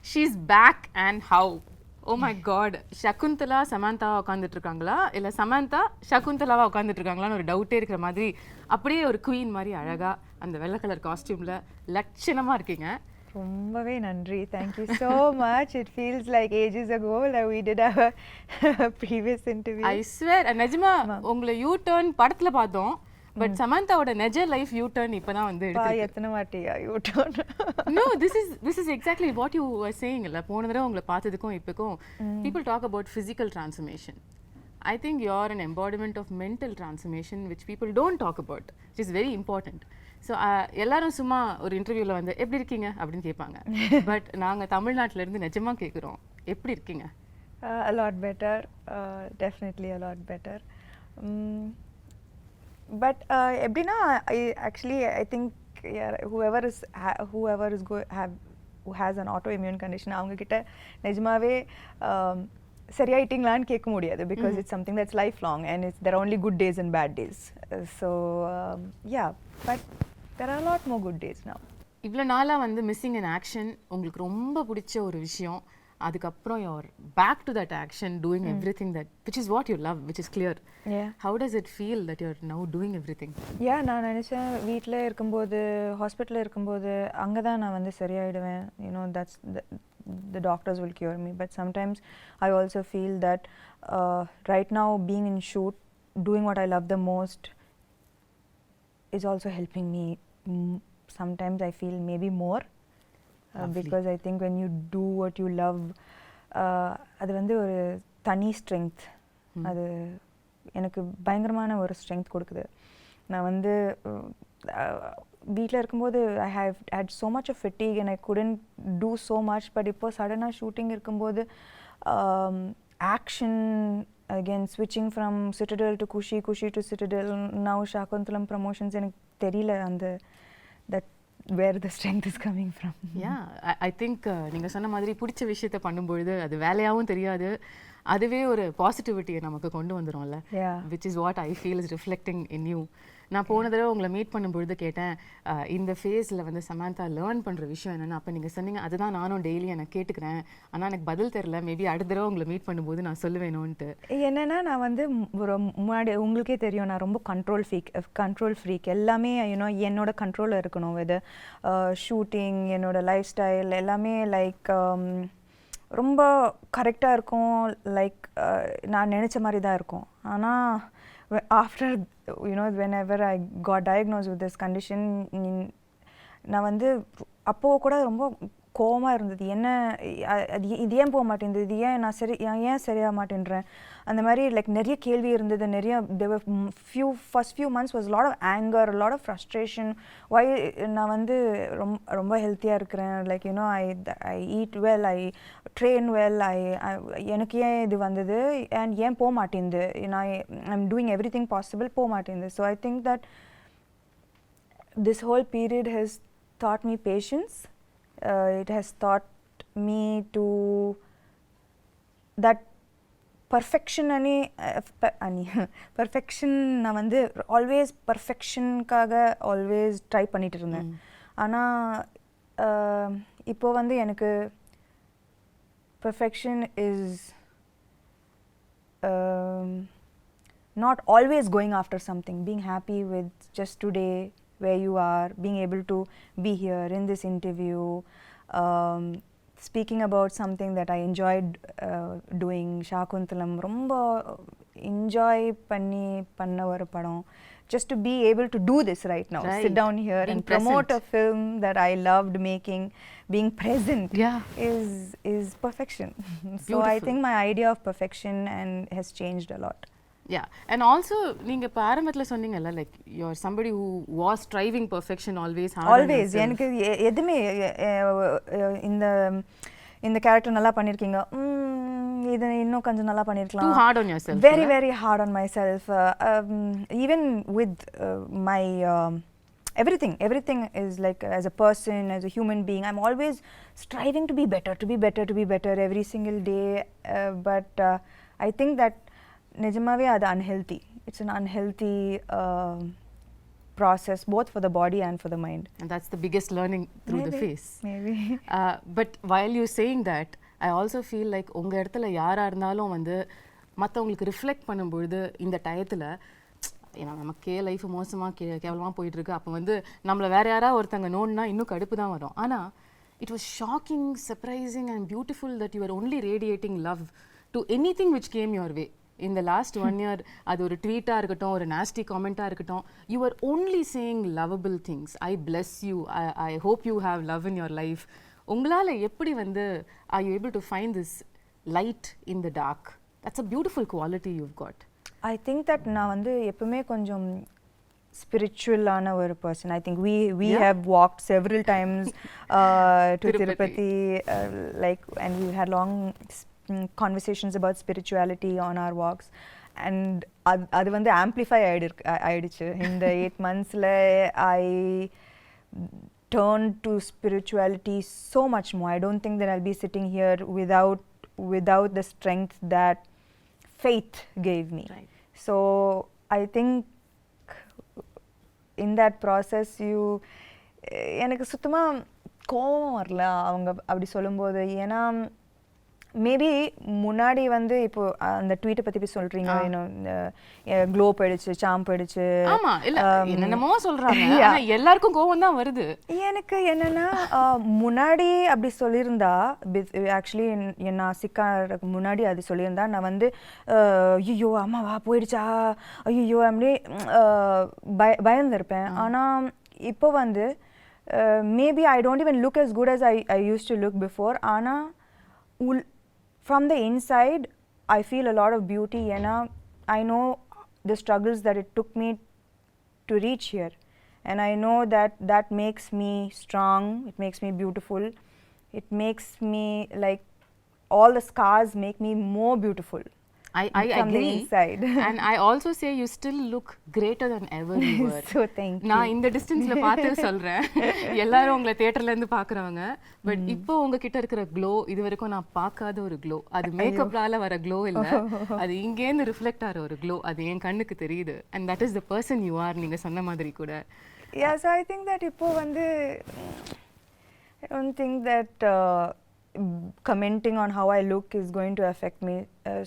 she's back and how? Oh my god, Shaakuntala Samantha உட்கார்ந்துட்டு இருக்காங்களா இல்ல Samantha Shaakuntalaவா உட்கார்ந்துட்டு இருக்காங்களான்னு ஒரு டவுட்டே இருக்கிற மாதிரி அப்படியே ஒரு குயின் மாதிரி அழகா அந்த வெள்ளை கலர் காஸ்டியூம்ல லட்சணமா இருக்கீங்க. ரொம்பவே நன்றி. Thank you so much. It feels like ages ago that we did our previous interview. I swear, நிஜமா உங்களை யூ டர்ன் படத்துல பார்த்தோம். பட் சமந்தாவோட நெஜ லைஃப் யூ டர்ன் இப்பதான் வந்து எடுத்து எத்தனை வாட்டியா U turn? No, this is exactly what you were saying. இல்ல போன தடவை உங்களை பார்த்ததுக்கும் இப்போக்கும் people talk about physical transformation. I think you're an embodiment of mental transformation which people don't talk about, which is very important. So எல்லாரும் சும்மா ஒரு இன்டர்வியூல வந்து எப்படி இருக்கீங்க அப்படின்னு கேட்பாங்க. பட் நாங்க தமிழ்நாட்டுல இருந்து நிஜமா கேக்குறோம், எப்படி இருக்கீங்க? A lot better, definitely a lot better. But எப்படின்னா I think whoever who has an autoimmune condition அவங்க கிட்ட நிஜமாவே சரியாயிட்டீங்களான்னு கேட்க முடியாது because it's something that's lifelong and there are only good days and bad days. So yeah, but there are a lot more good days now. இவ்வளோ நாளாக வந்து missing in action உங்களுக்கு ரொம்ப பிடிச்ச ஒரு விஷயம், அதுக்கப்புறம் you're back to that action doing everything that which is what you love, which is clear. Yeah. How does it feel that you're now doing everything? Yeah, நான் நினைச்சேன் வீட்டில் இருக்கும்போது ஹாஸ்பிட்டலில் இருக்கும்போது அங்கே தான் நான் வந்து சரியாயிடுவேன். You know, that's the doctors will cure me, but sometimes I also feel that right now being in shoot, doing what I love the most is also helping me. Sometimes I feel maybe more because I think when you do what you love, அது வந்து ஒரு தனி strength. அது எனக்கு பயங்கரமான ஒரு strength கொடுக்குது. நான் வந்து வீட்டில் இருக்கும்போது I have had so much of fatigue and I couldn't do so much, but இப்போ சடனாக ஷூட்டிங் இருக்கும்போது action, again switching from Citadel to Kushi to Citadel, now Shaakuntalam promotions, எனக்கு தெரியல அந்த that where the strength is coming from. Yeah, I think நீங்க சொன்ன மாதிரி பிடிச்ச விஷயத்தை பண்ணும்பொழுது அது வேலையாகவும் தெரியாது, அதுவே ஒரு பாசிட்டிவிட்டியை நமக்கு கொண்டு வந்துடும்ல. which is what I feel is reflecting in you. நான் போன தடவை உங்களை மீட் பண்ணும்பொழுது கேட்டேன் இந்த ஃபேஸில் வந்து சமந்தா லேர்ன் பண்ணுற விஷயம் என்னென்னு. அப்போ நீங்கள் சொன்னீங்க அதுதான் நானும் டெய்லி எனக்கு கேட்டுக்கிறேன், ஆனால் எனக்கு பதில் தெரில, மேபி அடுத்த தடவை உங்களை மீட் பண்ணும்போது நான் சொல்லுவேணும்ன்ட்டு. என்னென்னா நான் வந்து முன்னாடி உங்களுக்கே தெரியும் நான் ரொம்ப கண்ட்ரோல் ஃப்ரீக். எல்லாமே யூனோ என்னோட கண்ட்ரோலில் இருக்கணும். வித் ஷூட்டிங், என்னோட லைஃப் ஸ்டைல் எல்லாமே லைக் ரொம்ப கரெக்டாக இருக்கும். லைக் நான் நினச்ச மாதிரி தான் இருக்கும். ஆனால் after whenever I got diagnosed with this condition, நான் வந்து அப்போது கூட ரொம்ப கோவமாக இருந்தது. என்ன இது ஏன் போக மாட்டேங்குது, இது ஏன் நான் ஏன் சரியாக மாட்டேன்றேன், அந்த மாதிரி லைக் நிறைய கேள்வி இருந்தது. நிறைய first few months was a lot of anger, a lot of frustration. why நான் வந்து ரொம்ப ஹெல்த்தியாக இருக்கிறேன், like you know I eat well, I train well, எனக்கு ஏன் இது வந்தது and ஏன் போக மாட்டேங்குது, I'm doing everything possible, போக மாட்டேங்குது. So I think that this whole period has taught me patience. It has taught me to that perfection perfection நான் வந்து ஆல்வேஸ் பர்ஃபெக்ஷனுக்காக ஆல்வேஸ் ட்ரை பண்ணிட்டு இருந்தேன். ஆனால் இப்போ வந்து எனக்கு perfection is not always going after something, being happy with just today where you are, being able to be here in this interview, speaking about something that I enjoyed doing. Shaakuntalam romba enjoy panna oru padam. Just to be able to do this right now, sit down here being and promote a film that I loved making, being present, is perfection. So I think my idea of perfection has changed a lot. Yeah, and also நீங்க இப்ப ஆரம்பத்துல சொன்னீங்கல்ல like you are somebody who was striving perfection always. எனக்கு எதுமே இந்த character நல்லா பண்ணிருக்கீங்க, இது இன்னும் கொஞ்சம் நல்லா பண்ணிருக்கலாம். Too hard on yourself. Very hard on myself. Even with my everything is like as a person, as a human being, I'm always striving to be better every single day. But I think that நிஜமாவே அது unhealthy. It's an unhealthy process both for the body and for the mind. And that's the biggest learning through the face. Maybe. But while you're saying that, I also feel like உங்க இடத்துல யாரா இருந்தாலும் வந்து மற்றவங்களுக்கு reflect பண்ணும்பொழுது இந்த டயத்தில் ஏன்னா நமக்கே லைஃப் மோசமாக கேவலமாக போயிட்டுருக்கு, அப்போ வந்து நம்மளை வேறு யாராவது ஒருத்தங்க நோண்டுனா இன்னும் கடுப்பு தான் வரும். ஆனால் it was shocking, surprising and beautiful that you were only radiating love to anything which came your way. In the last 1 year, அது ஒரு ட்வீட்டாக இருக்கட்டும், ஒரு nasty comment-ஆக இருக்கட்டும், you were only saying lovable things. I bless you. I hope you have love in your life. உங்களால் எப்படி வந்து are you able to find this light in the dark? That's a beautiful quality you've got. I think that நான் வந்து எப்பவுமே கொஞ்சம் spiritual-ஆன ஒரு person. I think we have walked several times to Tirupati, like, and we had long conversations about spirituality on our walks, and அது வந்து amplify ஆயிடுச்சு இந்த 8 monthsல. I turned to spirituality so much more. I don't think that I'll be sitting here without the strength that faith gave me. Right. So I think in that process எனக்கு சுத்தமா கோபம் வரல அவங்க அப்படி சொல்லும்போது. ஏன்னா மேபி முன்னாடி வந்து இப்போ அந்த ட்வீட்டை பத்தி சொல்றீங்க, க்ளோ போயிடுச்சு, சாம் போயிடுச்சு, ஆமா இல்ல என்னென்னமோ சொல்றாங்க, ஆனா எல்லாருக்கும் கோவம் தான் வருது. எனக்கு என்னன்னா முன்னாடி அப்படி சொல்லியிருந்தா, ஆக்சுவலி நான் சிக்காருக்கு முன்னாடி அது சொல்லியிருந்தா நான் வந்து ஐயோ அம்மாவா போயிடுச்சா, ஐயோ அப்படி பயந்துருப்பேன். ஆனால் இப்போ வந்து maybe I don't even look as good as I used to look before. ஆனால் from the inside I feel a lot of beauty, and I know the struggles that it took me to reach here, and I know that makes me strong, it makes me beautiful, it makes me like all the scars make me more beautiful. I from agree. the inside. And I also say you still look greater than ever you were. So thank you. நான் இந்த டிஸ்டன்ஸ்ல பார்த்து சொல்றேன், எல்லாரும் உங்களை தியேட்டர்ல இருந்து பாக்குறவங்க, பட் இப்போ உங்ககிட்ட இருக்கிற க்ளோ இது வரைக்கும் நான் பார்க்காத ஒரு க்ளோ. அது மேக்கப்னால வர க்ளோ இல்ல, அது இங்கேருந்து ரிஃப்ளெக்ட் ஆகிற ஒரு க்ளோ. அது என் கண்ணுக்கு தெரியுது. And that is the person you are. நீங்க சொன்ன மாதிரி கூட. Yeah, so I think that இப்போ வந்து I don't think that commenting on how I look is going to affect me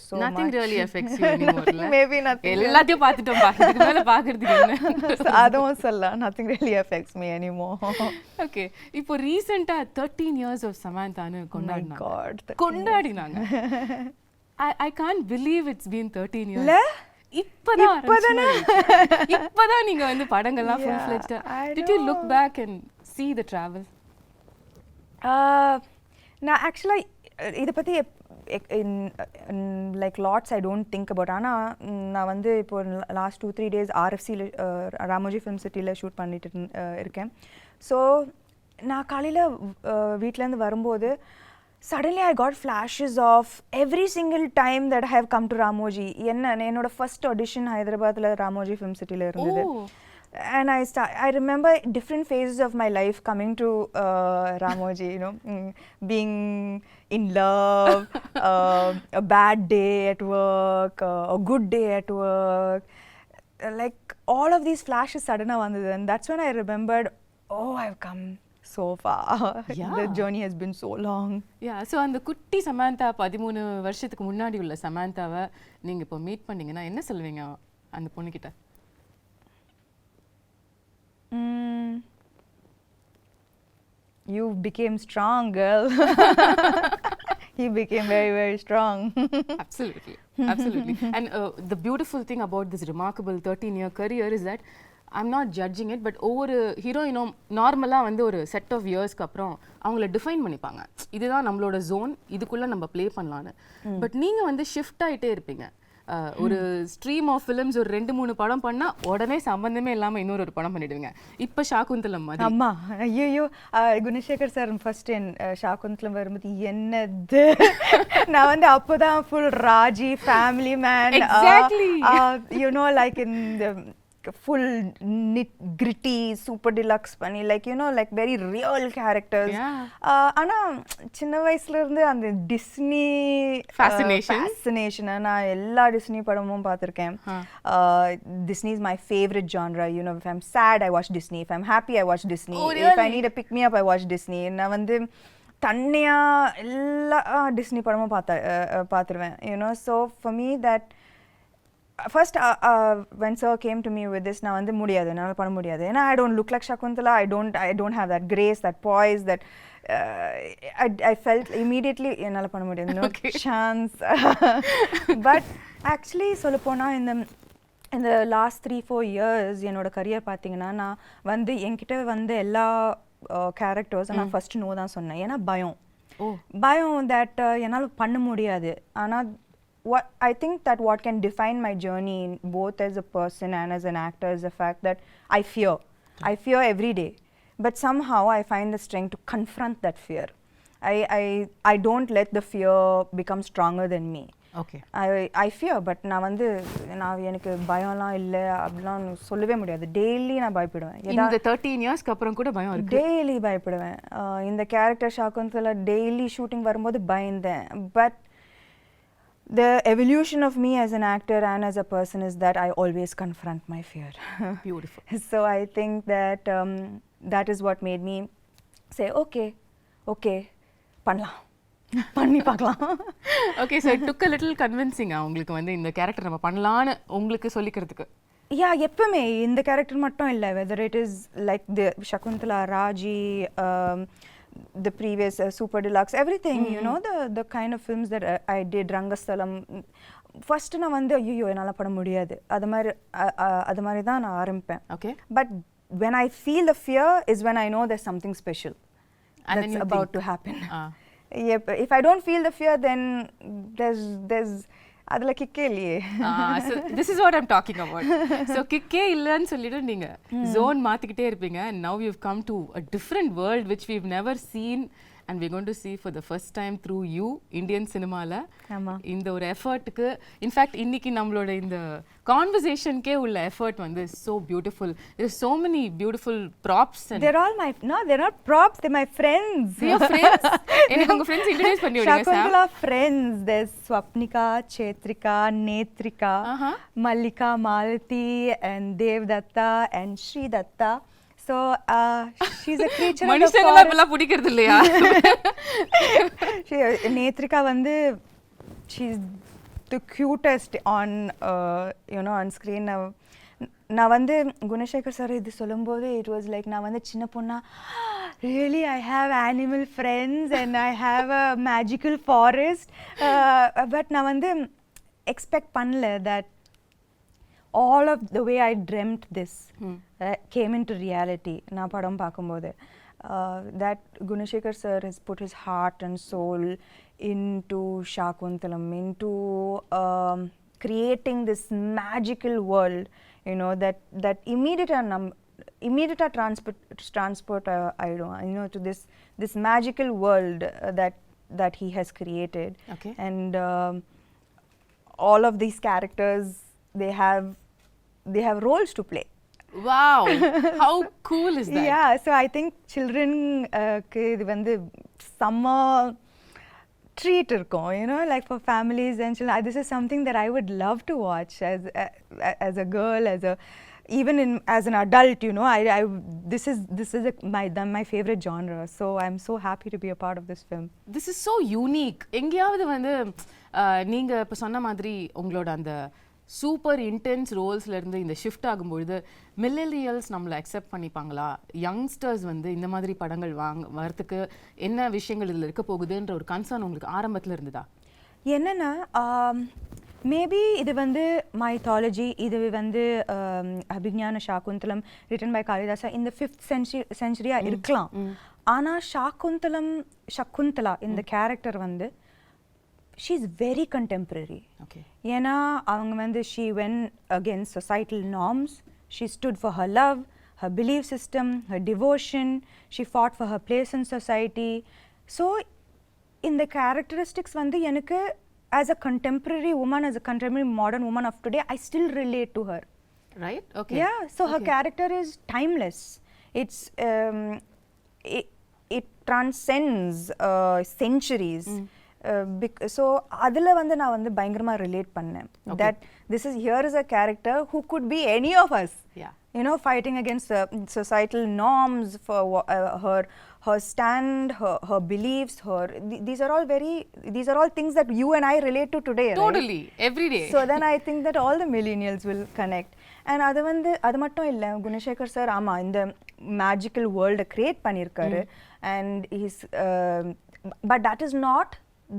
so Nothing much. really affects you anymore. Maybe nothing. எல்லாத்தையும் பார்த்துட்டோம், இதுக்கு மேல பார்க்கிறதுக்கு என்ன? அதுவும் சொல்ல, nothing really affects me anymore. Okay, இப்போ ரீசெண்டா 13 years of Samanthaன்னு கொண்டாடினாங்க. My God. கொண்டாடினாங்க. I can't believe it's been 13 years. இல்ல? இப்பதான் நீங்க வந்து படங்கள்லாம் full fledged. Did you look back and see the travel? நான் ஆக்சுவலாக இதை பற்றி like lots I don't think about. ஆனால் நான் வந்து இப்போ லாஸ்ட் 2-3 days RFCயில் ராமோஜி ஃபிலிம் சிட்டியில் ஷூட் பண்ணிட்டு இருக்கேன். ஸோ நான் காலையில் வீட்டிலேருந்து வரும்போது suddenly I got flashes of every single time that I have come to Ramoji. என்னோட ஃபர்ஸ்ட் ஆடிஷன் ஹைதராபாத்தில் ராமோஜி ஃபிலிம் சிட்டியில் இருந்தது. And I remember different phases of my life coming to Ramoji, being in love, a bad day at work, a good day at work, like all of these flashes suddenly vandhu, and that's when I remembered, oh, I've come so far. Yeah. The journey has been so long. Yeah, so அந்த குட்டி சமந்தா 13 வருஷத்துக்கு முன்னாடி உள்ள சமந்தாவை நீங்க இப்போ meet பண்ணீங்கன்னா என்ன சொல்வீங்க அந்த பொண்ணு கிட்ட? You became strong, girl. He became very, very strong. Absolutely, absolutely. And the beautiful thing about this remarkable 13-year career is that I'm not judging it, but ஒவ்வொரு ஹீரோயினும் நார்மலாக வந்து ஒரு செட் ஆஃப் இயர்ஸ்க்கு அப்புறம் அவங்கள டிஃபைன் பண்ணிப்பாங்க, இதுதான் நம்மளோட ஜோன், இதுக்குள்ளே நம்ம ப்ளே பண்ணலான்னு. பட் நீங்கள் வந்து ஷிஃப்ட் ஆகிட்டே இருப்பீங்க. ஒரு ஸ்ட்ரீம் ஆஃப் ஃபிலிம்ஸ் ஒரு 2-3 படம் பண்ணா உடனே சம்பந்தமே இல்லாம இன்னொரு படம் பண்ணிடுவீங்க. இப்ப ஷாகுந்தலம் மாதிரி. அம்மா ஐயோ, குணசேகர் சார் ஃபர்ஸ்ட் ஷாகுந்தலம் வரும்போது என்னது, நான் வந்து அப்போதான் full Raji family man, Exactly. Like in full gritty super deluxe பண்ணி like you know like very real characters. ஆனா சின்ன வயசுல இருந்து அந்த டிஸ்னி fascination நான் எல்லா டிஸ்னி படமும் பார்த்திருக்கேன். Disney is my favorite genre. You know, if I'm sad I watch Disney, if I'm happy I watch Disney. Oh, really? If I need a pick me up I watch Disney. நான் வந்து தன்னியா எல்லா Disney படமும் பார்த்துருவேன். You know, so for me that first when sir came to me with this na vandu mudiyadhu enala panna mudiyadhu ena I don't look like Shaakuntala, I don't have that grace, that poise, that I felt immediately enala panna mudiyadhu, no chance. But actually solla pona in the last 3-4 years enoda career pathina na vandu enkitta vandu ella characters na first no da sonna ena bayam that enala panna mudiyadhu. Ana what I think that what can define my journey both as a person and as an actor is the fact that I fear every day, but somehow I find the strength to confront that fear. I don't let the fear become stronger than me. Okay. I fear, but na vandu na enakku bayamla illa abla sollave mudiyadhu. Daily na பயப்படுவேன். இந்த 13 years க்கு அப்புறம் கூட பயம் இருக்கு. Daily பயப்படுவேன். இந்த character Shaakuntala daily shooting வரும்போது பயந்தேன். But the evolution of me as an actor and as a person is that I always confront my fear. Beautiful. So I think that that is what made me say okay பண்ணி பார்க்கலாம். Okay, so it took a little convincing உங்களுக்கு வந்து இந்த character நம்ம பண்ணலாம்னு உங்களுக்கு சொல்லிக்கிறதுக்கு. Yeah, எப்பவுமே இந்த கேரக்டர் மட்டும் இல்ல, whether it is like the Shaakuntala, Raji, the previous super deluxe, everything, you know, the kind of films that I did, Rangastalam, first na vandu ayyo enala pada mudiyadhu adu mari da na aarambpen. Okay, but when I feel the fear is when I know there's something special and that's about to happen. Yep, if I don't feel the fear then there's adla kikke illiye. So this is what I'm talking about. So kikke illannu sollidu neenga zone maathikite irpinga, and now you've come to a different world which we've never seen and we're going to see for the first time through you Indian cinema la. இந்த ஒரு எஃபர்ட்க்கு in fact இன்னைக்கு நம்மளோட இந்த கான்வர்சேஷன்க்கே உள்ள effort வந்து so beautiful. There's so many beautiful props and they're all they're not props, they're my friends. Your friends? எனக்கு உங்க friends introduce பண்ணி விடுங்க sir. Shaakuntala friends, there's Swapnika, Chetrika, Netrika, Mallika, Malati and Devdatta and Sri Datta. So she's a creature of the forest. மனுஷங்கள பல பிடிக்கிறது இல்லையா? Netrika வந்து she's the cutest on you know on screen. நான் வந்து Gunasekar sir இது சொல்லும்போது it was like நான் வந்து சின்ன பொண்ணா really I have animal friends and I have a magical forest, but நான் வந்து expect பண்ணல that all of the way I dreamt this came into reality. Na padam paakumbodhu that Gunashekar sir has put his heart and soul into Shaakuntalam, into creating this magical world, you know, that immediate transport I don't you know to this magical world that he has created. Okay. And all of these characters they have roles to play. Wow, how cool is that? Yeah, so I think children ku idu vandu summer treat irkom, you know, like for families and children. This is something that I would love to watch as a girl, even as an adult, you know. This is my favorite genre, so I'm so happy to be a part of this film. This is so unique. எங்கயாவது வந்து நீங்க இப்ப சொன்ன மாதிரி உங்களோட அந்த super intense ரோல்ஸ்ல இருந்து இந்த ஷிஃப்ட் ஆகும்பொழுது மில்லேனியல்ஸ் நம்மளை அக்செப்ட் பண்ணிப்பாங்களா, யங்ஸ்டர்ஸ் வந்து இந்த மாதிரி படங்கள் வரதுக்கு என்ன விஷயங்கள் இதில் இருக்க போகுதுன்ற ஒரு கன்சர்ன் உங்களுக்கு ஆரம்பத்தில் இருந்ததா? என்னன்னா மேபி இது வந்து மைத்தாலஜி, இது வந்து அபிஞான ஷாகுந்தலம் ரிட்டன் பை காளிதாசா இந்த 5th century இருக்கலாம். ஆனால் சகுந்தலா இந்த கேரக்டர் வந்து she's very contemporary. Okay. ஏன்னா அவங்க வந்து she went against societal norms, she stood for her love, her belief system, her devotion, she fought for her place in society. So இந்த characteristics வந்து எனக்கு as a contemporary woman, as a contemporary modern woman of today, I still relate to her. Right? Okay. Yeah, so her character is timeless. It's it transcends centuries. So adula vandu na vandu bayangarama relate pannen that this is here is a character who could be any of us. Yeah. You know, fighting against societal norms for her stand, her beliefs, these are all things that you and I relate to today, totally, right? every day. So then I think that all the millennials will connect. And அது மட்டும் இல்ல, Gunasekar sir ஆமா இந்த magical வேர்ல்டை create பண்ணியிருக்காரு. And he's but that is not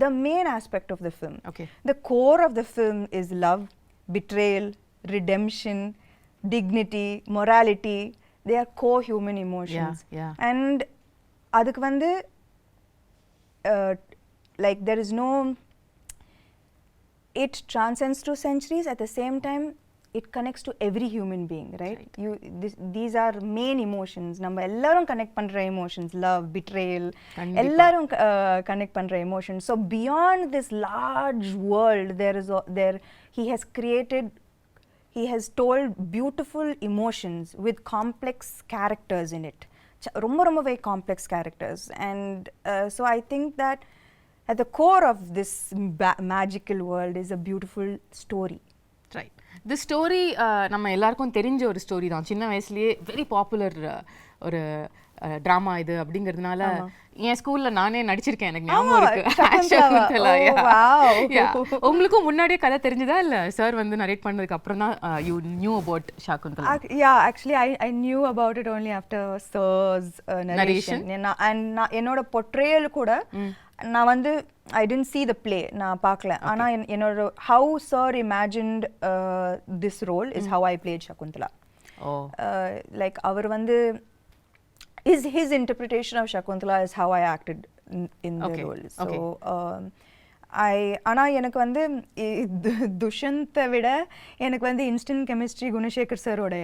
the main aspect of the film. Okay. The core of the film is love, betrayal, redemption, dignity, morality. They are core human emotions. Yeah. And adukku vandu like there is no, it transcends through centuries. At the same time it connects to every human being, right? These are main emotions. நம்ம எல்லாரும் connect பண்ற emotions, love, betrayal, எல்லாரும் connect பண்ற emotions. So beyond this large world, he has told beautiful emotions with complex characters in it. ரொம்ப very complex characters. And so I think that at the core of this magical world is a beautiful story. Right. The story நம்ம எல்லாருக்கும் தெரிஞ்ச ஒரு story தான். சின்ன வயசுலயே very popular ஒரு drama இது அப்படிங்கிறதுனால என் ஸ்கூல்ல நானே நடிச்சிருக்கேன், எனக்கு ஞாபகம் இருக்கு. ஷாகுந்தலா. உங்களுக்கும் முன்னாடியே கதை தெரிஞ்சதா இல்ல சார் வந்து நரேட் பண்ணதுக்கு அப்புறம் தான் you knew about Shaakuntalam? Yeah, actually I knew about it only after sir's narration. And என்னோட portrayal கூட நான் வந்து I didn't see the play, நான் பார்க்கல. ஆனா என்னோட how sir imagined this role is how I played Shaakuntala. Like அவர் வந்து his interpretation of Shaakuntala is how I acted in the role. So ஆனா எனக்கு வந்து துஷந்தை விட எனக்கு வந்து இன்ஸ்டன்ட் கெமிஸ்ட்ரி குணசேகர் சாரோட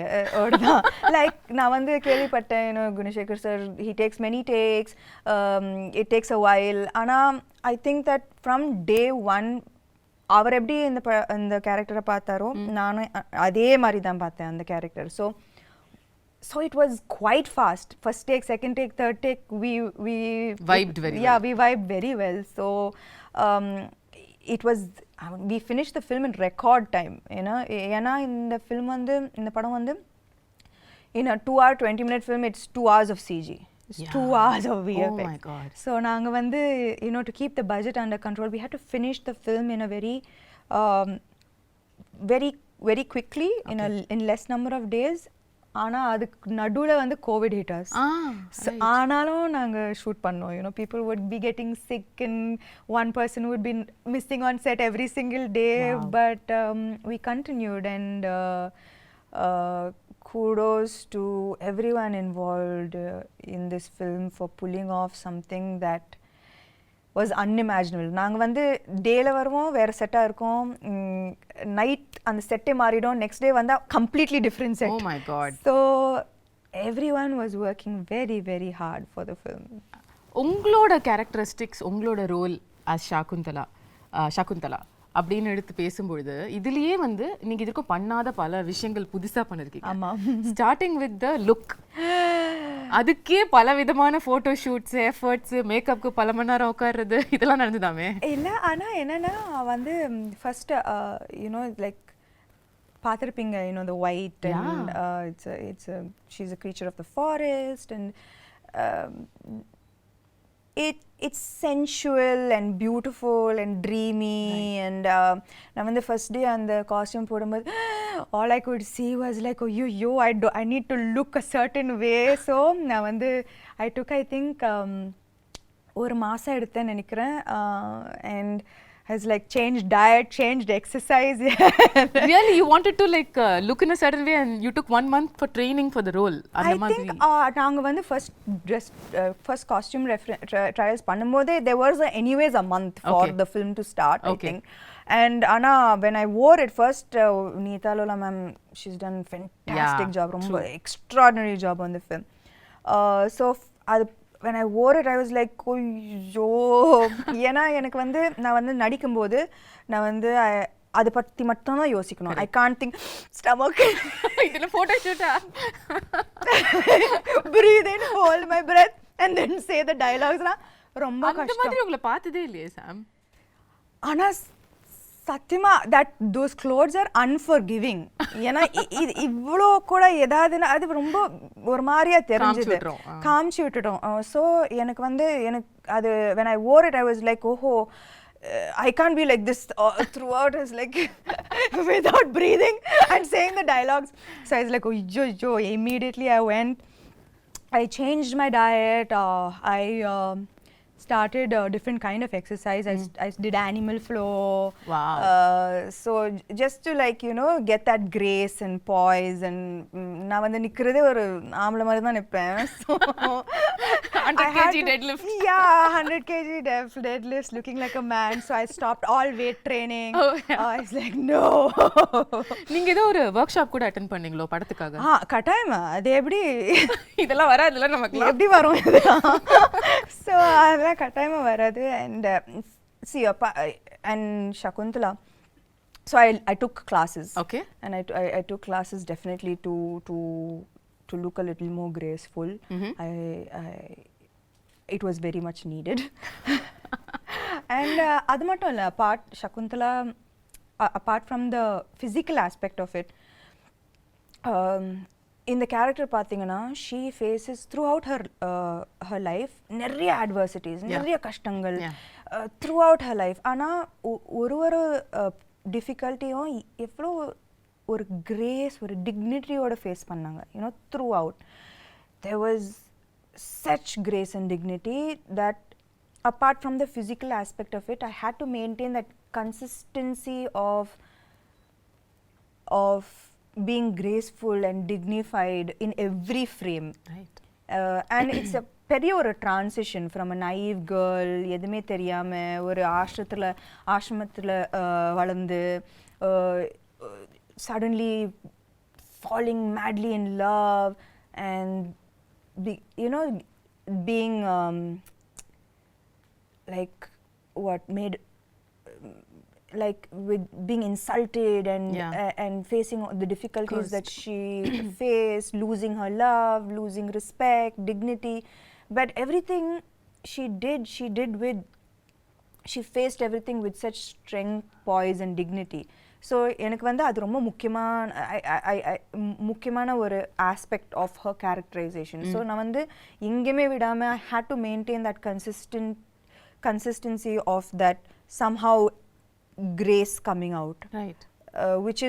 தான். லைக் நான் வந்து கேள்விப்பட்டேன், Gunasekar sir he takes many takes, it takes a while. ஆனால் I think that from day one அவர் எப்படி இந்த கேரக்டரை பார்த்தாரோ நானும் அதே மாதிரி தான் பார்த்தேன் அந்த character. So it was quite fast. First take, second take, third take, we vibed very well. Yeah, we vibed very well. So it was, we finished the film in record time, you know. ஏன்னா இந்த film வந்து இந்த படம் வந்து in a 2-hour 20-minute film, it's 2 hours of CG. It's 2 hours of VFX. Oh my God. So நாங்க வந்து, you know, to keep the budget under control, we had to finish the film in a very quickly, in less number of days. ஆனா அதுக்கு நடுவுல வந்து Covid hit as. ஆனாலும் நாங்க shoot பண்ணோம். You know, people would be getting sick and one person would be missing on set every single day. Wow. But we continued, and kudos to everyone involved in this film for pulling off something that was unimaginable. நாங்க வந்து டேல வருவோம், வேற செட்டா இருக்கும், night அந்த செட்டே மாறிடும், நெக்ஸ்ட் டே வந்தா completely different set. Oh my God. So everyone was working very very hard for the film. உங்களோட கேரக்டரிஸ்டிக்ஸ், உங்களோட ரோல் as ஷாகுந்தலா அப்படின்னு எடுத்து பேசும்பொழுது இதுலயே வந்து நீங்க இதுக்கும் பண்ணாத பல விஷயங்கள் புதுசா பண்ணிருக்கீங்க. ஆமா. ஸ்டார்டிங் வித் த லுக், அதுக்கே பல விதமான போட்டோ ஷூட்ஸ், எஃபர்ட்ஸ், மேக்கப்க்கு பல மணி நேரம் உட்கார்றது, இதெல்லாம் நடந்துதாமே? இல்ல, ஆனா என்னன்னா வந்து ஃபர்ஸ்ட் யூனோ லைக் பார்த்திருப்பீங்க, you know, the white and she's a creature of the forest, and it's sensual and beautiful and dreamy. Right. And நான் வந்து first day அந்த costume போடும்போது all I could see was like, oh yo, I need to look a certain way. So நான் வந்து I took, I think ஒரு மாசம் எடுத்தேன்னு நினைக்கிறேன். And has like changed diet, changed exercise. Really, you wanted to like look in a certain way, and you took 1 month for training for the role? I think நாங்க வந்து first costume trials பண்ணும்போது there was anyways a month for the film to start, I think. And Anna, when I wore it first, Neeta Lola ma'am, she's done fantastic job, ரொம்ப extraordinary job on the film. So when I wore it, I was like, ஐயோ, ஏன்னா எனக்கு வந்து நான் வந்து நடிக்கும்போது நான் வந்து அதை பற்றி மட்டும் தான் யோசிக்கணும். ஐ கான்ட் திங்க் ஸ்டமக் இதில் ஃபோட்டோ ஷூட்டா breathe in, hold my breath and then say the dialoguesலாம் ரொம்ப அந்த கஷ்டம். மாதிரி உங்களை பார்த்ததே இல்லையே சாம். ஆனா சத்தியமா that those clothes are unforgiving. ஏன்னா இவ்வளோ கூட ஏதாவதுன்னா அது ரொம்ப ஒரு மாதிரியா தெரிஞ்சது, காமிச்சு விட்டுட்டோம். ஸோ எனக்கு அது when I wore it I was like oh I can't be like this throughout. I was like without breathing and saying the dialogues. So I was like oh immediately I went, I changed my diet, I started a different kind of exercise. I did animal flow. Wow. So just to like get that grace and poise and நான் வந்து நிக்கிறதே ஒரு ஆம்பளை மாதிரி தான் நிப்பேன். So 100 kg deadlift. Yeah, 100 kg deadlifts, looking like a man. So I stopped all weight training. Oh, yeah. I was like no. நீங்க ஏதோ ஒரு work shop கூட அட்டெண்ட் பண்ணீங்களோ படத்துக்காக? கட்டாயமா அது எப்படி இதெல்லாம் வராதுல நமக்கு, எப்படி வரும் இதெல்லாம்? So அதெல்லாம் கட்டாயமா வராது. And see and Shaakuntalam, so I took classes. Okay. And I took classes definitely to look a little more graceful. It was very much needed. And அது மட்டும் இல்ல, Shaakuntalam, apart from the physical aspect of it, இந்த character பார்த்தீங்கன்னா she faces throughout her life நிறைய adversities, நிறைய கஷ்டங்கள் throughout her life. ஆனால் ஒரு டிஃபிகல்ட்டியும் எவ்வளோ ஒரு கிரேஸ், ஒரு டிக்னிட்டியோட ஃபேஸ் பண்ணாங்க. throughout there was such grace and dignity that apart from the physical aspect of it, I had to maintain that consistency of being graceful and dignified in every frame. Right. And it's a பெரிய ஒரு transition from a naive girl, எதுவுமே தெரியாம ஒரு ஆசிரமத்தில் வளர்ந்து suddenly falling madly in love and being like what made like with being insulted and facing the difficulties that she faced, losing her love, losing respect, dignity, but everything she faced everything with such strength, poise and dignity. So எனக்கு வந்து அது ரொம்ப முக்கியமான ஒரு aspect of her characterization. So நான் வந்து எங்கேயுமே விடாம I had to maintain that consistency of that somehow grace coming out, right? Which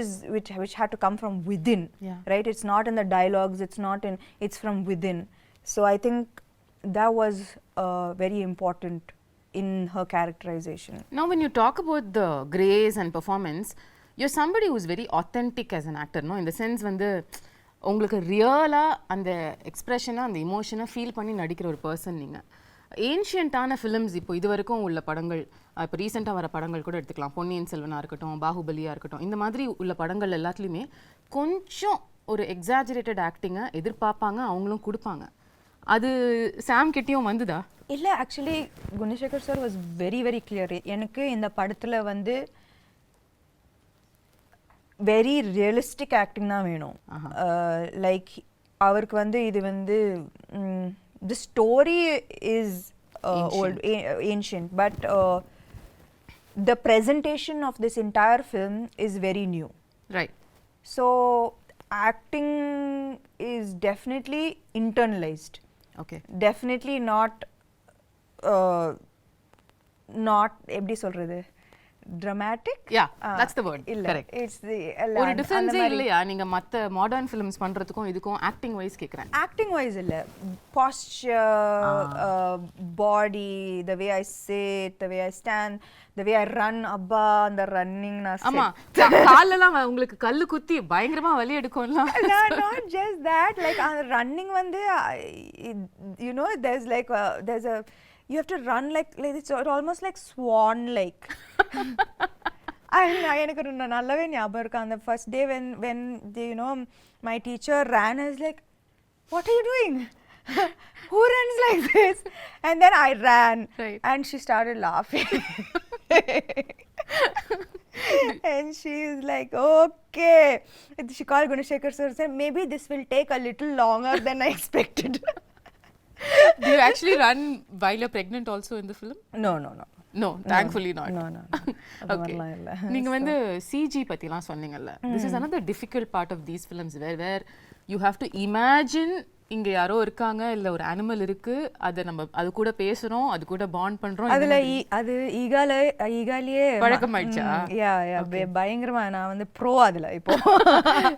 had to come from within. Right? It's not in the dialogues, it's from within. So I think that was very important in her characterization. Now when you talk about the grace and performance, you're somebody who's very authentic as an actor, no? In the sense வந்து உங்களுக்கு ரியலா அந்த எக்ஸ்பிரஷனை, அந்த இமோஷனை feel பண்ணி நடிக்கிற ஒரு person நீங்கள். ஏன்ஷியன்ட்டான ஃபிலிம்ஸ் இப்போ இது வரைக்கும் உள்ள படங்கள், இப்போ ரீசெண்டாக வர படங்கள் கூட எடுத்துக்கலாம், பொன்னியின் செல்வனாக இருக்கட்டும், பாகுபலியாக இருக்கட்டும், இந்த மாதிரி உள்ள படங்கள் எல்லாத்துலேயுமே கொஞ்சம் ஒரு எக்ஸாஜரேட்டட் ஆக்டிங்கை எதிர்பார்ப்பாங்க, அவங்களும் கொடுப்பாங்க. அது சாம் கிட்டேயும் வந்துதா? இல்லை, actually Gunasekar sir was very very clear. எனக்கு இந்த படத்தில் வந்து வெரி ரியலிஸ்டிக் ஆக்டிங் தான் வேணும். லைக் அவருக்கு வந்து இது வந்து the story is old, ancient, but the presentation of this entire film is very new. Right. So acting is definitely internalized. Okay. Definitely not எப்படி சொல்றது, dramatic. Yeah, that's the word. Correct. It's the ஒரு difference இல்லையா நீங்க மத்த modern films பண்றதுக்கும் இதுக்கும் acting wise கேக்குறேன்? Acting wise இல்ல, posture, body, the way I sit, the way I stand, the way I run, abba அந்த ரன்னிங் நான் ஆமா காலெல்லாம் உங்களுக்கு கல்லு குத்தி பயங்கரமா வலி எடுக்கும்ல. Not just that, like running வந்து there's a you have to run like it's almost like swan like. எனக்கு நல்லாவே ஞாபகம் இருக்கு அந்த first day when my teacher ran, I was like, what are you doing? Who runs like this? And then I ran. Right. And she started laughing. And she is like, okay. She called Gunashekhar sir and said, maybe this will take a little longer than I expected. Do you actually run while you're pregnant also in the film? No, no, no. No, thankfully not. No, no. Okay. நீங்க வந்து CG பத்திலாம் சொன்னீங்கல்ல. This is another difficult part of these films where you have to imagine இங்க யாரோ இருக்காங்க இல்ல ஒரு animal இருக்கு அத நம்ம அது கூட பேசுறோம் அது கூட பாண்ட் பண்றோம் அதுல அது ஈகாலியே பழக்கமாயிடுச்சா யா பயங்கரமா நான் வந்து ப்ரோ அதுல இப்போ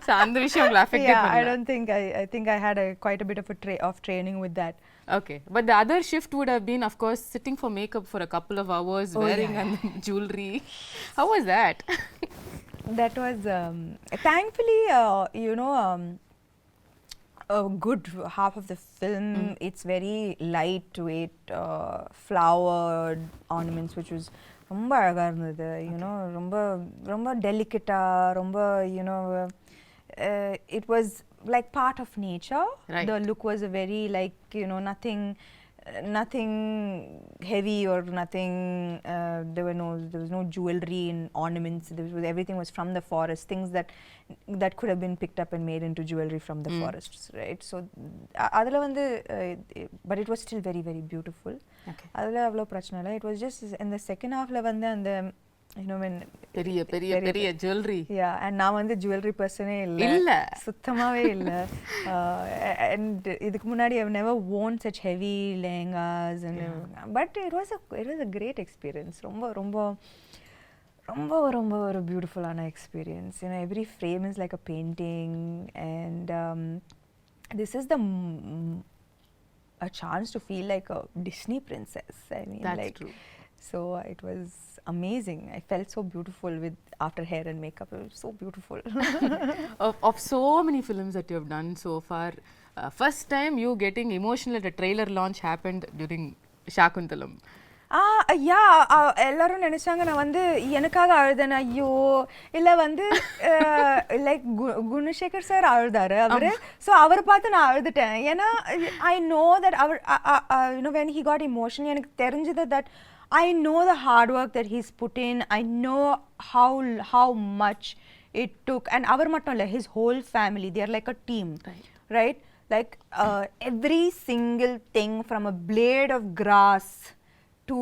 சோ அந்த விஷயம் உங்களை அஃபெக்ட் பண்ணல I don't think I think I had quite a bit of training with that. Okay, but the other shift would have been of course sitting for makeup for a couple of hours wearing jewelry. How was that? That was thankfully you know a good half of the film it's very lightweight flowered ornaments which was ரொம்ப அழகா இருந்தது you know ரொம்ப delicate ரொம்ப you know it was like part of nature. Right. The look was a very like you know nothing heavy or nothing there was no jewelry and ornaments. Everything was from the forest, things that could have been picked up and made into jewelry from the forests, right? So adula vandu but it was still very very beautiful. Okay. adula avlo prachana illa. It was just in the second half la vandu and you know when பெரிய jewelry yeah and நான் வந்து jewelry personே இல்ல சுத்தமாவே இல்ல and இதுக்கு முன்னாடி I've never worn such heavy lehengas and but it was a great experience ரொம்ப ஒரு beautiful ஆன experience. You know every frame is like a painting and this is a chance to feel like a Disney princess. I mean that's like true. So it was amazing. I felt so beautiful with after hair and makeup. It was so beautiful. of so many films that you have done so far, first time you getting emotional at a trailer launch happened during Shaakuntalam. எல்லாரும் நினைச்சாங்க நான் வந்து எனக்காக அழுதேன் ஐயோ இல்ல வந்து like Gunasekar sir அழுதாரு அவரு ஸோ அவரை பார்த்து நான் அழுதுட்டேன் ஏன்னா ஐ நோ தட் அவர் you know when he got emotion எனக்கு தெரிஞ்சது that I know the hard work that he's put in. I know how much it took. And our mattolla, his whole family, they are like a team, right? Like every single thing from a blade of grass to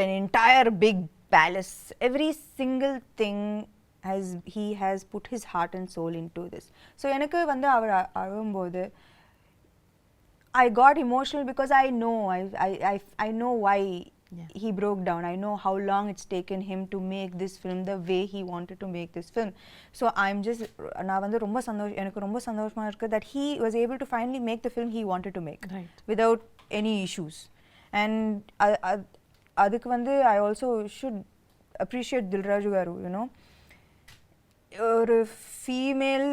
an entire big palace. Every single thing he has put his heart and soul into this. So எனக்கு வந்து அவர் அழும்போது I got emotional because I know why he broke down. I know how long it's taken him to make this film the way he wanted to make this film. So I'm just நான் வந்து எனக்கு ரொம்ப சந்தோஷமா இருக்கு that he was able to finally make the film he wanted to make without any issues. And அதுக்கு வந்து I also should appreciate Dilraju garu, you know. ஒரு female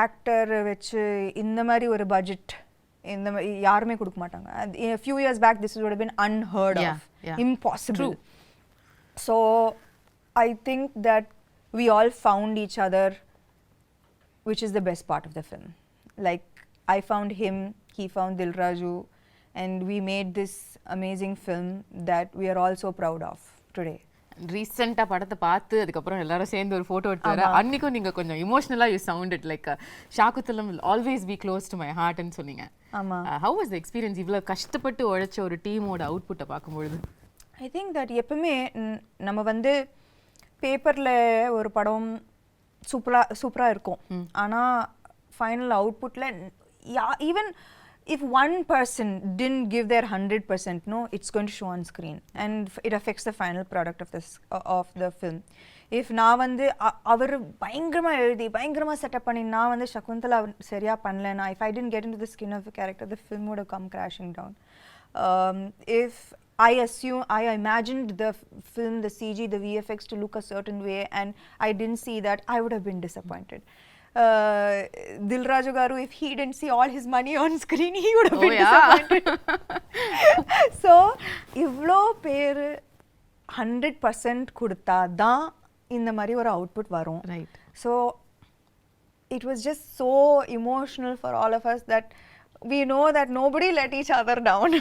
actor வச்சு இந்த மாதிரி ஒரு பட்ஜெட் இந்த யாருமே கொடுக்க மாட்டாங்க. A few years back this would have been unheard of, impossible. So I think that we all found each other, which is the best part of the film. Like I found him, he found Dilraju, and we made this amazing film that we are all so proud of today. ரீசெண்டா படத்தை பார்த்து அதுக்கப்புறம் எல்லாரும் சேர்ந்து ஒரு photo எடுத்தாரு அன்னைக்கும் நீங்க கொஞ்சம் இமோஷனலா you sounded like Shaakuntalam will always be close to my heart ன்னு சொன்னீங்க. ஆமா. How was the experience இவ்வளவு கஷ்டப்பட்டு உழைச்ச ஒரு டீமோட அவுட்புட்டை பார்க்கும்போது? I think that எப்பவுமே நம்ம வந்து பேப்பர்ல ஒரு படம் சூப்பரா இருக்கும் ஆனா ஃபைனல் அவுட்புட்ல even if one person didn't give their 100%, no, it's going to show on screen and it affects the final product of the film. If நான் வந்து அவர் பயங்கரமா எழுதி பயங்கரமா செட்டப் பண்ணி நான் வந்து சகுந்தலா சரியா பண்ணலனா if I didn't get into the skin of the character the film would have come crashing down. If I imagined the film, the CG, the VFX to look a certain way and I didn't see that, I would have been disappointed. Dilraju garu, if he didn't see all his money on screen, he would have been disappointed. So, ivlo per 100% கொடுத்தா தான் இந்த மாதிரி ஒரு output வரும். Right. So, it was just so emotional for all of us that we know that nobody let each other down.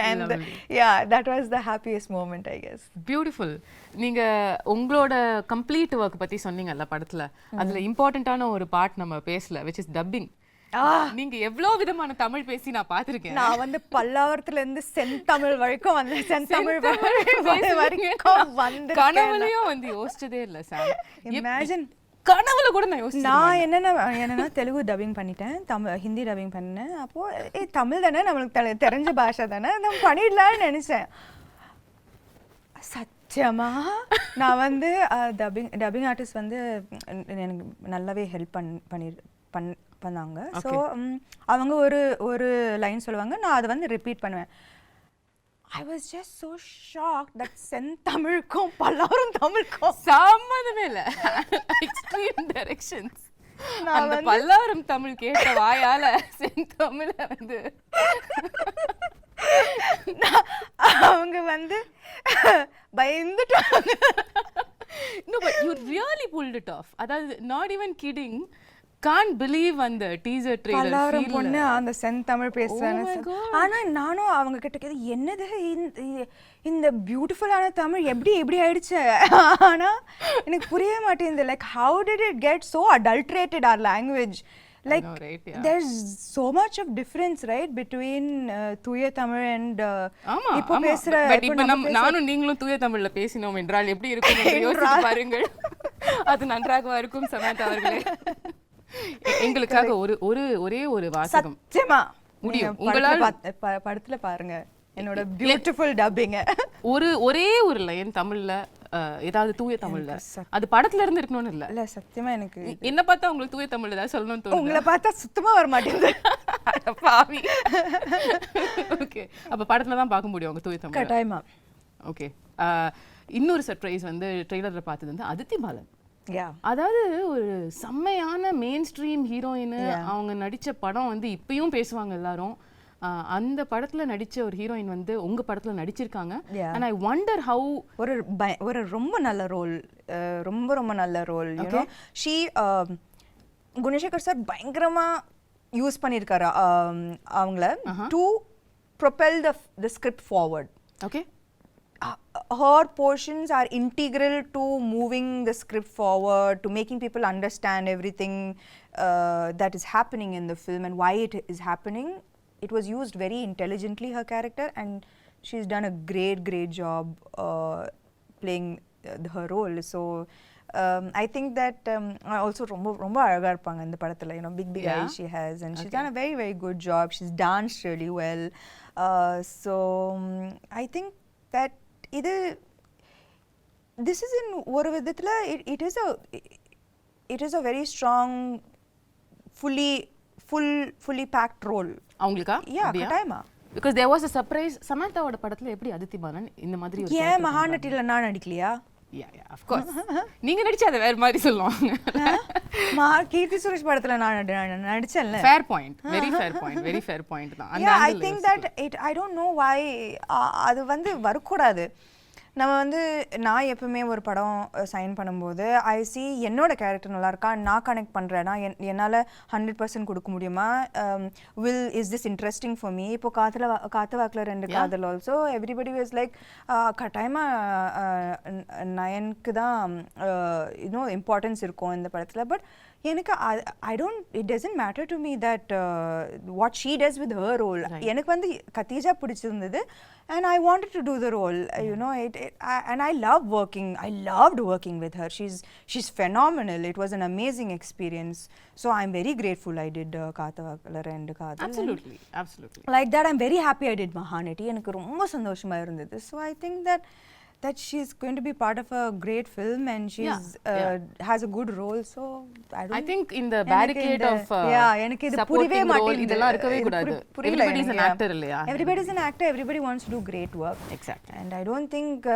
And yeah, that was the happiest moment, I guess. Beautiful. நீங்க உங்களோட complete work பத்தி சொன்னீங்கல்ல படத்துல, அதுல இம்பார்ட்டன்டான ஒரு part நம்ம பேசல, which is dubbing. நீங்க எவ்வளவு விதமான தமிழ் பேசி நான் பாத்திருக்கேன். நான் வந்து பல்லாவரத்துல இருந்து செந்தமிழ் வரைக்கும் வந்து செந்தமிழ் வரைக்கும் வந்து கனவுலயும் வந்து யோசிச்சதே இல்ல சார். இமேஜின் கனவுல கூட நான் யோசிச்சேன். நான் என்னன்னா தெலுங்கு டப்பிங் பண்ணிட்டேன், ஹிந்தி டப்பிங் பண்ணேன். அப்போ தமிழ் தானே நம்மளுக்கு தெரிஞ்ச பாஷை தானே, நம்ம பண்ணிடலாம்னு நினைச்சேன். சத்தியமா நான் வந்து டப்பிங் ஆர்டிஸ்ட் வந்து எனக்கு நல்லாவே ஹெல்ப் பண்ணாங்க. ஸோ அவங்க ஒரு லைன் சொல்லுவாங்க, நான் அதை வந்து ரிப்பீட் பண்ணுவேன். I was just so shocked that செந்தமிழுக்கும் Pallavaram தமிழுக்கும் சம்மந்தமே இல்லை. Extreme directions. அந்த பல்லாவரம் தமிழ் கேட்ட வாயால செந்தமிழ வந்து அவங்க வந்து பயந்துட்டாங்க. No, but you really pulled it off. அதாவது not even kidding. Can't believe அந்த டீசர் ட்ரெய்லர் பல்லாவரம் பொண்ணு அந்த செந்தமிழ் பேசுறாங்க. ஆனா நானும் அவங்க கிட்ட கேட்டேன், என்னது இந்த பியூட்டிஃபுல்லான தமிழ் எப்படி ஆயிடுச்சு? ஆனா எனக்கு புரிய மாட்டேங்குது. Like how did it get so adulterated our language? Like know, right? Yeah. There's so much of difference, right, between தூய தமிழ் and இப்போ பேசுற. பட் இப்போ நானும் நீங்களும் தூய தமிழ்ல பேசினோம் என்றால் எப்படி இருக்கும் என்று யோசிச்சு பாருங்கள். அது நன்றாக இருக்கும் சமந்தா அவர்களே. எங்களுக்காக ஒரே ஒரு வாசகம் சத்தியமா முடியும் உங்களால் படத்துல பாருங்க என்னோட பியூட்டிஃபுல் டப்பிங். ஒரே ஒரு லைன் தமிழ்ல, ஏதாவது தூய தமிழ்ல, அது படத்துல இருந்து இருக்கணும்னு இல்ல. சத்தியமா எனக்கு என்ன பார்த்தா உங்களுக்கு தூய தமிழ்ல ஏதாவது சொல்லணும்னு தோணுது? உங்களை பார்த்தா சுத்தமா வர மாட்டேங்குது. பாவி. ஓகே, அப்ப படத்துல தான் பார்க்க முடியும் உங்க தூய தமிழ். கட்டாயமா. ஓகே, இன்னொரு சர்ப்ரைஸ் வந்து ட்ரெய்லர்ல பார்த்தது வந்து அதித்தி பாலன். அதாவது ஒரு செம்மையான மெயின் ஸ்ட்ரீம் ஹீரோயின். அவங்க நடிச்ச படம் வந்து இப்பயும் பேசுவாங்க எல்லாரும். அந்த படத்துல நடிச்ச ஒரு ஹீரோயின் வந்து உங்க படத்துல நடிச்சிருக்காங்க. and I wonder how ஒரு ரொம்ப நல்ல ரோல், ரொம்ப நல்ல role. you know she Gunasekar sir பயங்கரமா யூஸ் பண்ணிருக்காரு அவங்கள to propel the script forward. okay, her portions are integral to moving the script forward, to making people understand everything that is happening in the film and why it is happening. It was used very intelligently, her character, and she's done a great job playing her role. So I think that also ரொம்ப அழகா இருப்பாங்க இந்த படத்துல. You know, big eyes she has, and she's done a very good job. She's danced really well. So I think that this is in ஒரு விதத்துல it is a very strong fully packed role. அவங்களுக்கா? கட்டாயமா. because there was a surprise. சமந்தாவோட படத்துல எப்படி அதித்தி பாலன் இந்த மாதிரி ஒரு ஏன் மகாநட்டில நான் நடிக்கலையா? yeah of course. நீங்க நடிச்சா அது வேற மாதிரி சொல்லுவாங்க. கீர்த்தி சுரேஷ் படத்துல நான் நடிச்சேன்ல. fair point, very fair point தான். yeah, I think that I don't know why அது வந்து வரக்கூடாது. நம்ம வந்து நான் எப்பவுமே ஒரு படம் சைன் பண்ணும்போது ஐ சி என்னோட கேரக்டர் நல்லா இருக்கா, நான் கனெக்ட் பண்ணுறேன்னா என்னால் 100% கொடுக்க முடியுமா, is this interesting for me. இப்போ காத்து வாக்கில் 2 காதல் ஆல்சோ எவ்ரிபடி வாஸ் லைக் கட்டாயமாக நயனுக்கு தான் இன்னும் இம்பார்ட்டன்ஸ் இருக்கும் இந்த படத்தில். பட் எனக்கு it doesn't matter to me that what she does with her role. எனக்கு வந்து கத்தீஜா பிடிச்சிருந்தது and I wanted to do the role. You know, and I loved working with her. She's phenomenal. It was an amazing experience. So I'm very grateful I did Kaathavakala and Kaadhal. Absolutely. Like that, I'm very happy I did Mahanati. எனக்கு ரொம்ப சந்தோஷமா இருந்தது. So I think that she's going to be part of a great film and she's has a good role. So I think in the barricade of எனக்கு இது புரியவே மாட்டேங்குது. இதெல்லாம் இருக்கவே கூடாது. Everybody is an actor இல்லையா? Everybody is an actor. Everybody wants to do great work. Exactly. And I don't think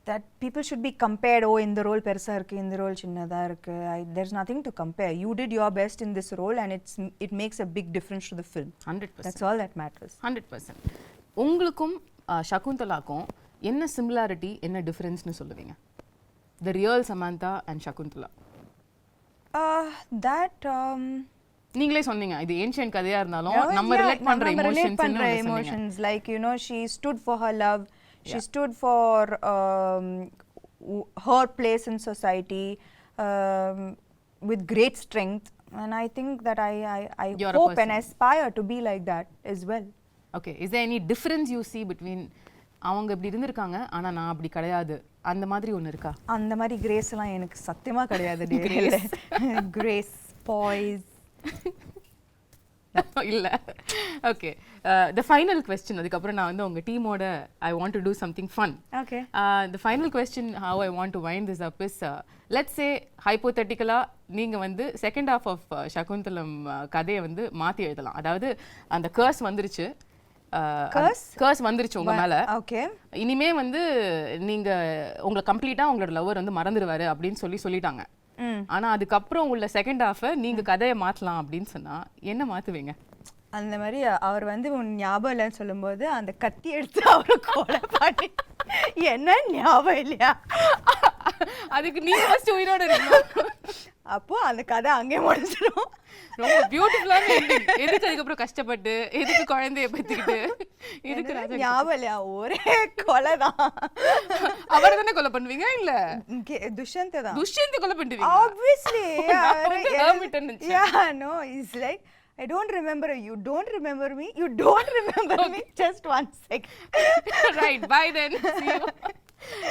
that people should be compared. இந்த role பெருசா இருக்கு, இந்த ரோல் சின்னதா இருக்கு. There's nothing to compare. You did your best in this role and it makes a big difference to the film. 100%. That's all that matters. 100%. உங்களுக்கும் ஷகுந்தலாக்கும் என்ன similarity, என்ன டிஃபரன்ஸ்னு சொல்லுவீங்க? The real Samantha and Shaakuntalam. நீங்களே சொன்னீங்க இது ancient கதையா இருந்தாலும் நம்ம ரிலேட் பண்ற emotions like you know she stood for her love, she stood for her place in society with great strength, and I think that I hope and aspire to be like that as well. Okay, is there any difference you see between அவங்க இப்படி இருந்திருக்காங்க ஆனா நான் அப்படி கிடையாது அந்த மாதிரி ஒன்னு இருக்கா? அந்த மாதிரி கிரேஸ் எல்லாம் எனக்கு சத்தியமா கிடையாது. கிரேஸ் பாய்ஸ் இல்ல. ஓகே, the final question அதுக்கப்புறம் நான் வந்து உங்க டீமோட I want to do something fun. Okay. The final question how I want to wind this up is let's say hypothetically நீங்க வந்து second half of Shaakuntalam கதையை வந்து மாத்தி எழுதலாம். அதாவது அந்த curse வந்துருச்சு, கர்ஸ் வந்துருச்சு உங்க மேல. ஓகே, இனிமே வந்து நீங்க உங்களை கம்ப்ளீட்டா உங்களோட லவர் வந்து மறந்துடுவாரு அப்படின்னு சொல்லிட்டாங்க. ஆனா அதுக்கப்புறம் உள்ள செகண்ட் ஹாஃப நீங்க கதையை மாத்தலாம் அப்படின்னு சொன்னா என்ன மாத்துவீங்க? அந்த மாதிரி அவர் வந்து உன் ஞாபகம் இல்லைன்னு சொல்லும்போது அந்த கத்தி எடுத்து அவரை கொலை பண்ணி என்ன ஞாபகம் இல்லையா அதுக்கு நீங்க ஃபர்ஸ்ட் உயிரோட இருக்கணும். அப்போ அந்த கதை அங்கே முடிஞ்சிடும். ரொம்ப பியூட்டிஃபுல்லான எண்டிங். எதுக்கு அதுக்கப்புறம் கஷ்டப்பட்டு எதுக்கு குழந்தைய பத்திக்கிட்டு இதுக்கு ஞாபகம் இல்லையா ஒரே கொலை தான். அவரை தானே கொலை பண்ணுவீங்க? இல்ல துஷ்யந்த் தான். துஷ்யந்த் கொலை பண்ணுவீங்க obviously. Yeah, no, it's like I don't remember you, don't remember me, you don't remember me, just 1 second. Right, bye then, see you.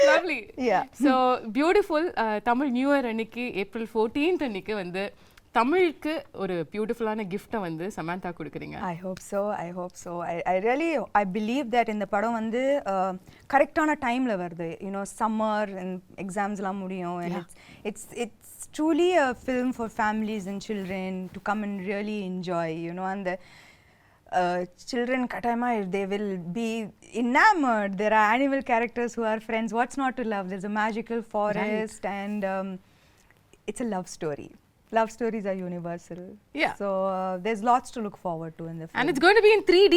Lovely. Yeah. So beautiful. Tamil New Year அன்னைக்கு April 14th அன்னைக்கு வந்து தமிழுக்கு ஒரு பியூட்டிஃபுல்லான கிஃப்ட்டை வந்து சமந்தா கொடுக்குறீங்க. I hope so. I really believe that இந்த படம் வந்து கரெக்டான டைம்ல வருது. You know, summer and examsலாம் முடியும், and it's truly a film for families and children to come and really enjoy, you know, and the children katayama they will be enamored. There are animal characters who are friends. What's not to love? There's a magical forest, right. And it's a love story. Love stories are universal. Yeah. So there's lots to look forward to in the film. And it's going to be in 3D.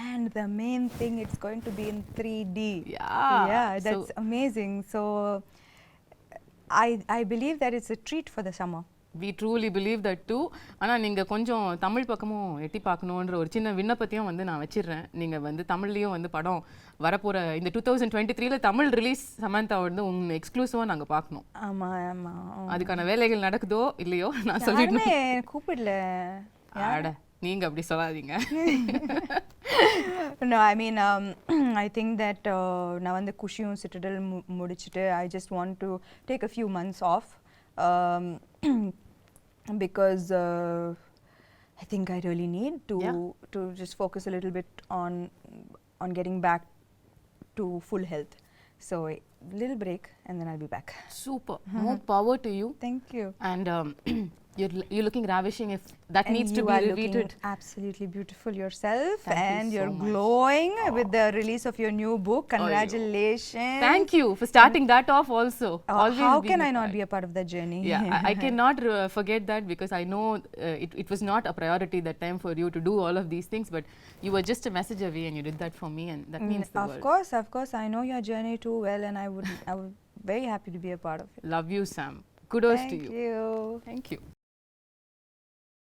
And the main thing, it's going to be in 3D. Yeah. That's amazing. So I believe that it's a treat for the summer. We truly believe that too. ஆனா நீங்க கொஞ்சம் தமிழ் பக்கமும் எட்டி பார்க்கணுன்ற ஒரு சின்ன விண்ணப்பத்தையும் வந்து நான் வச்சிடுறேன். நீங்க வந்து தமிழ்லயும் வந்து படம் வரப்போற இந்த 2023ல தமிழ் ரிலீஸ் சமந்தா வந்து உங்க எக்ஸ்க்ளூசிவா நாங்க பார்க்கணும். ஆமா. அதுக்கான வேலைகள் நடக்குதோ இல்லையோ நான் சொல்லிடுறேன். கூப்பிடல. அட நீங்க அப்படி சொல்லாதீங்க. No, I mean I think that நான் வந்து குஷியும் சிட்டடல் முடிச்சிட்டு I just want to take a few months off. Because I think I really need to just focus a little bit on getting back to full health. So a little break and then I'll be back. Super. More power to you. Thank you. And you're looking ravishing. If that and needs to be repeated. You are looking absolutely beautiful yourself. Thank and you so you're much. glowing with the release of your new book. Congratulations. Thank you for starting that off also. Always how can I not be a part of that journey? Yeah, I cannot forget that because I know it was not a priority that time for you to do all of these things, but you were just a message away and you did that for me, and that means the world. Of course. I know your journey too well, and I would very happy to be a part of it. Love you, Sam. Kudos to you. Thank you. Thank you.